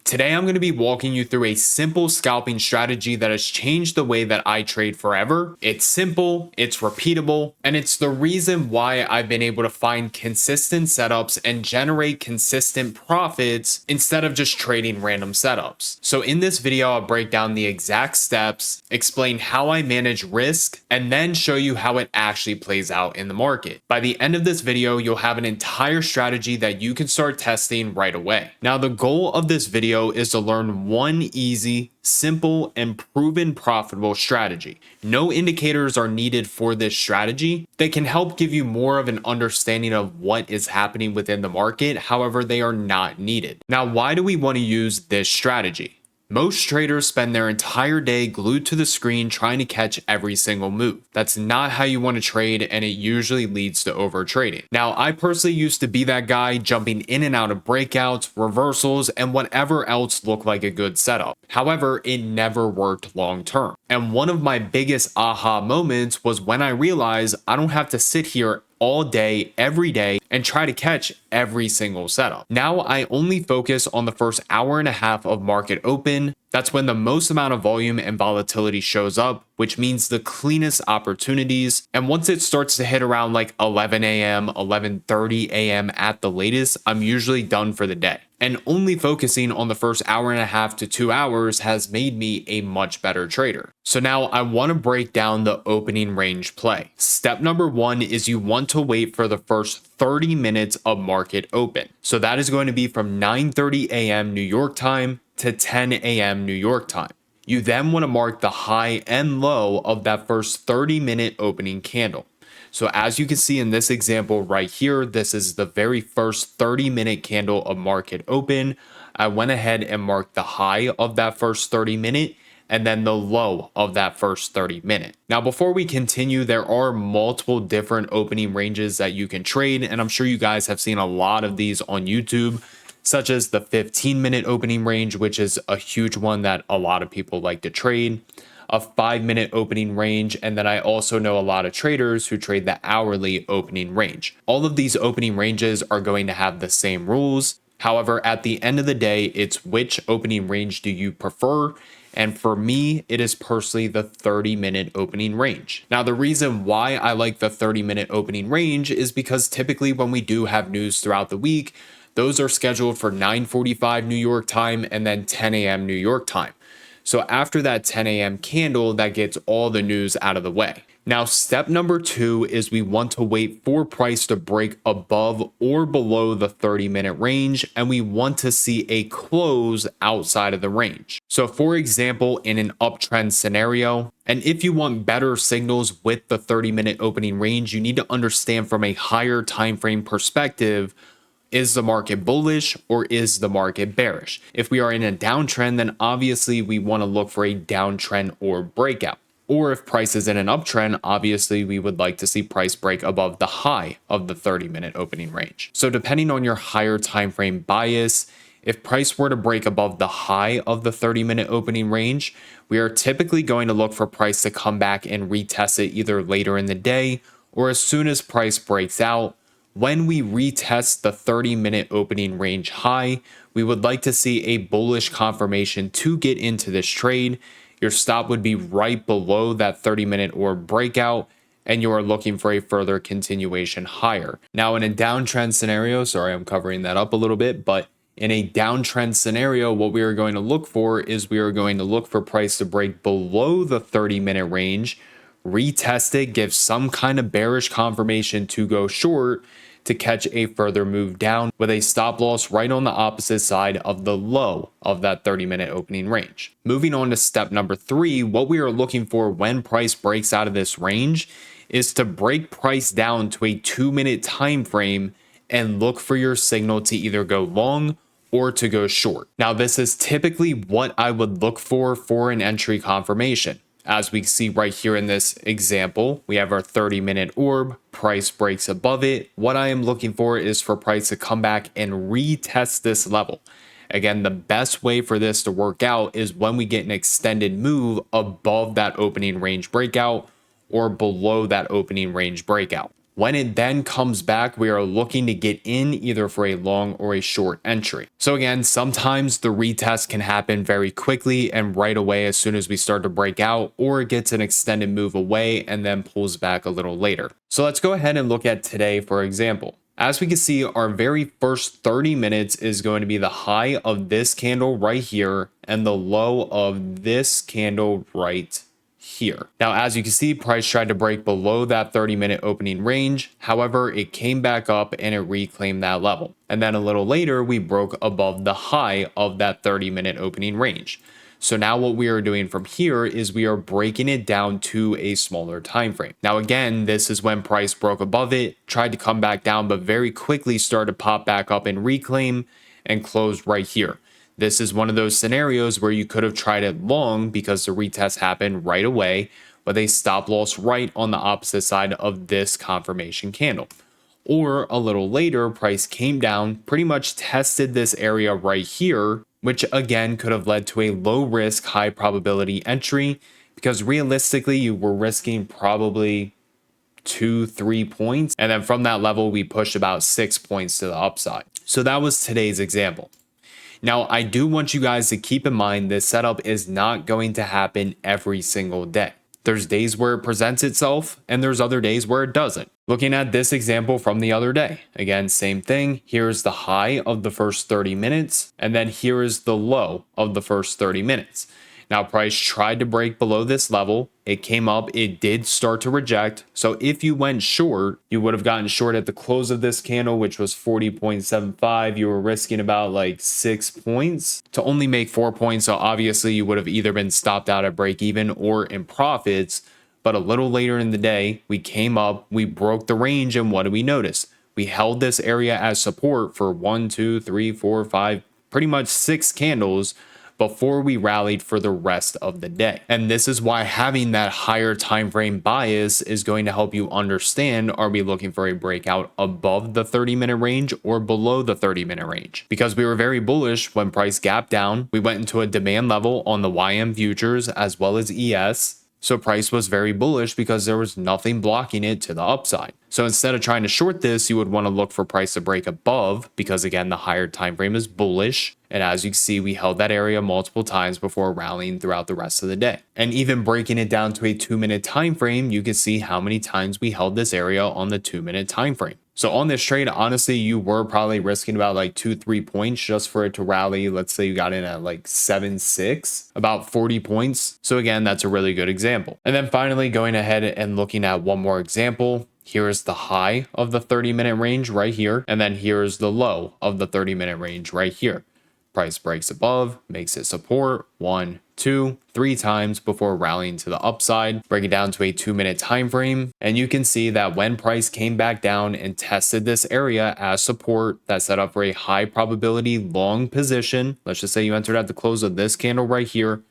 Today, I'm going to be walking you through a simple scalping strategy that has changed the way that I trade forever. It's simple, it's repeatable, and it's the reason why I've been able to find consistent setups and generate consistent profits instead of just trading random setups. So in this video, I'll break down the exact steps, explain how I manage risk, and then show you how it actually plays out in the market. By the end of this video, you'll have an entire strategy that you can start testing right away. Now, the goal of this video is to learn one easy, simple, and proven profitable strategy. No indicators are needed for this strategy. They can help give you more of an understanding of what is happening within the market. However, they are not needed. Now, why do we want to use this strategy? Most traders spend their entire day glued to the screen trying to catch every single move. That's not how you want to trade, and it usually leads to over trading. Now, I personally used to be that guy jumping in and out of breakouts, reversals, and whatever else looked like a good setup. However, it never worked long term. And one of my biggest aha moments was when I realized I don't have to sit here all day, every day, and try to catch every single setup. Now I only focus on the first hour and a half of market open. That's when the most amount of volume and volatility shows up, which means the cleanest opportunities. And once it starts to hit around like 11 a.m., 11:30 a.m. at the latest, I'm usually done for the day. And only focusing on the first hour and a half to 2 hours has made me a much better trader. So now I want to break down the opening range play. Step number one is you want to wait for the first 30 minutes of market open. So that is going to be from 9:30 a.m. New York time to 10 a.m. New York time. You then want to mark the high and low of that first 30-minute opening candle. So as you can see in this example right here, this is the very first 30-minute candle of market open. I went ahead and marked the high of that first 30-minute and then the low of that first 30-minute. Now, before we continue, there are multiple different opening ranges that you can trade, and I'm sure you guys have seen a lot of these on YouTube, such as the 15-minute opening range, which is a huge one that a lot of people like to trade, a 5-minute opening range, and then I also know a lot of traders who trade the hourly opening range. All of these opening ranges are going to have the same rules. However, at the end of the day, it's which opening range do you prefer? And for me, it is personally the 30-minute opening range. Now, the reason why I like the 30-minute opening range is because typically when we do have news throughout the week, those are scheduled for 9:45 New York time and then 10 a.m. New York time. So after that 10 a.m. candle, that gets all the news out of the way. Now, step number two is we want to wait for price to break above or below the 30-minute range, and we want to see a close outside of the range. So for example, in an uptrend scenario, and if you want better signals with the 30-minute opening range, you need to understand from a higher time frame perspective, is the market bullish or is the market bearish? If we are in a downtrend, then obviously we want to look for a downtrend or breakout. Or if price is in an uptrend, obviously we would like to see price break above the high of the 30-minute opening range. So depending on your higher time frame bias, if price were to break above the high of the 30-minute opening range, we are typically going to look for price to come back and retest it either later in the day or as soon as price breaks out. When we retest the 30-minute opening range high, we would like to see a bullish confirmation to get into this trade. Your stop would be right below that 30-minute orb breakout, and you are looking for a further continuation higher. Now, in a downtrend scenario, sorry, I'm covering that up a little bit, but in a downtrend scenario, what we are going to look for is we are going to look for price to break below the 30-minute range, retest it, give some kind of bearish confirmation to go short to catch a further move down with a stop loss right on the opposite side of the low of that 30-minute opening range. Moving on to step number three, what we are looking for when price breaks out of this range is to break price down to a 2-minute time frame and look for your signal to either go long or to go short. Now, this is typically what I would look for an entry confirmation. As we see right here in this example, we have our 30-minute orb, price breaks above it. What I am looking for is for price to come back and retest this level. Again, the best way for this to work out is when we get an extended move above that opening range breakout or below that opening range breakout. When it then comes back, we are looking to get in either for a long or a short entry. So again, sometimes the retest can happen very quickly and right away as soon as we start to break out, or it gets an extended move away and then pulls back a little later. So let's go ahead and look at today, for example. As we can see, our very first 30 minutes is going to be the high of this candle right here and the low of this candle right here. Now, as you can see, price tried to break below that 30-minute opening range. However, it came back up and it reclaimed that level. And then a little later, we broke above the high of that 30-minute opening range. So now what we are doing from here is we are breaking it down to a smaller time frame. Now, again, this is when price broke above it, tried to come back down, but very quickly started to pop back up and reclaim and closed right here. This is one of those scenarios where you could have tried it long because the retest happened right away, but they stop loss right on the opposite side of this confirmation candle. Or a little later, price came down, pretty much tested this area right here, which again could have led to a low risk, high probability entry because realistically you were risking probably 2-3 points. And then from that level, we pushed about 6 points to the upside. So that was today's example. Now, I do want you guys to keep in mind this setup is not going to happen every single day. There's days where it presents itself and there's other days where it doesn't. Looking at this example from the other day, again, same thing. Here's the high of the first 30 minutes, and then here is the low of the first 30 minutes. Now, price tried to break below this level. It came up. It did start to reject. So if you went short, you would have gotten short at the close of this candle, which was 40.75. You were risking about like 6 points to only make 4 points. So obviously you would have either been stopped out at break even or in profits. But a little later in the day, we came up, we broke the range. And what do we notice? We held this area as support for 1, 2, 3, 4, 5, pretty much 6 candles before we rallied for the rest of the day. And this is why having that higher time frame bias is going to help you understand, are we looking for a breakout above the 30-minute range or below the 30-minute range? Because we were very bullish when price gapped down. We went into a demand level on the YM futures as well as ES. So price was very bullish because there was nothing blocking it to the upside. So instead of trying to short this, you would want to look for price to break above because again, the higher time frame is bullish. And as you can see, we held that area multiple times before rallying throughout the rest of the day. And even breaking it down to a 2-minute time frame, you can see how many times we held this area on the 2-minute time frame. So on this trade, honestly, you were probably risking about like 2-3 points just for it to rally. Let's say you got in at like 7-6, about 40 points. So again, that's a really good example. And then finally going ahead and looking at one more example. Here is the high of the 30-minute range right here. And then here's the low of the 30-minute range right here. Price breaks above, makes it support 1, 2, 3 times before rallying to the upside. Break it down to a 2-minute time frame, and you can see that when price came back down and tested this area as support, that set up for a high probability long position. Let's just say you entered at the close of this candle right here.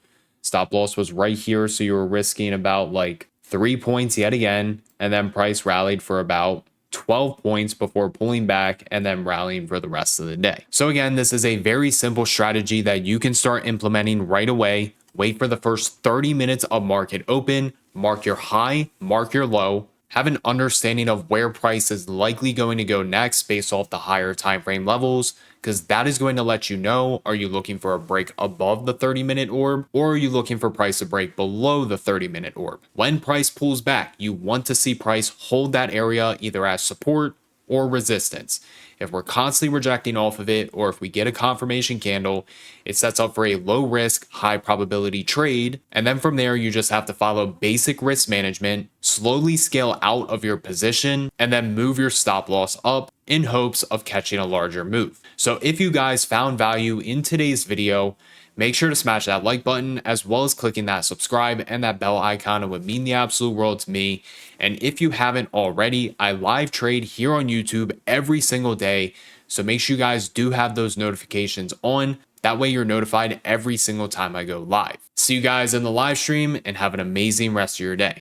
Stop loss was right here, so you were risking about like 3 points yet again, and then price rallied for about 12 points before pulling back and then rallying for the rest of the day. So again, this is a very simple strategy that you can start implementing right away. Wait for the first 30 minutes of market open, mark your high, mark your low, have an understanding of where price is likely going to go next based off the higher time frame levels, because that is going to let you know, are you looking for a break above the 30-minute orb, or are you looking for price to break below the 30-minute orb? When price pulls back, you want to see price hold that area either as support or resistance. If we're constantly rejecting off of it, or if we get a confirmation candle, it sets up for a low risk, high probability trade. And then from there, you just have to follow basic risk management, slowly scale out of your position, and then move your stop loss up in hopes of catching a larger move. So if you guys found value in today's video, make sure to smash that like button as well as clicking that subscribe and that bell icon. It would mean the absolute world to me. And if you haven't already, I live trade here on YouTube every single day. So make sure you guys do have those notifications on. That way you're notified every single time I go live. See you guys in the live stream and have an amazing rest of your day.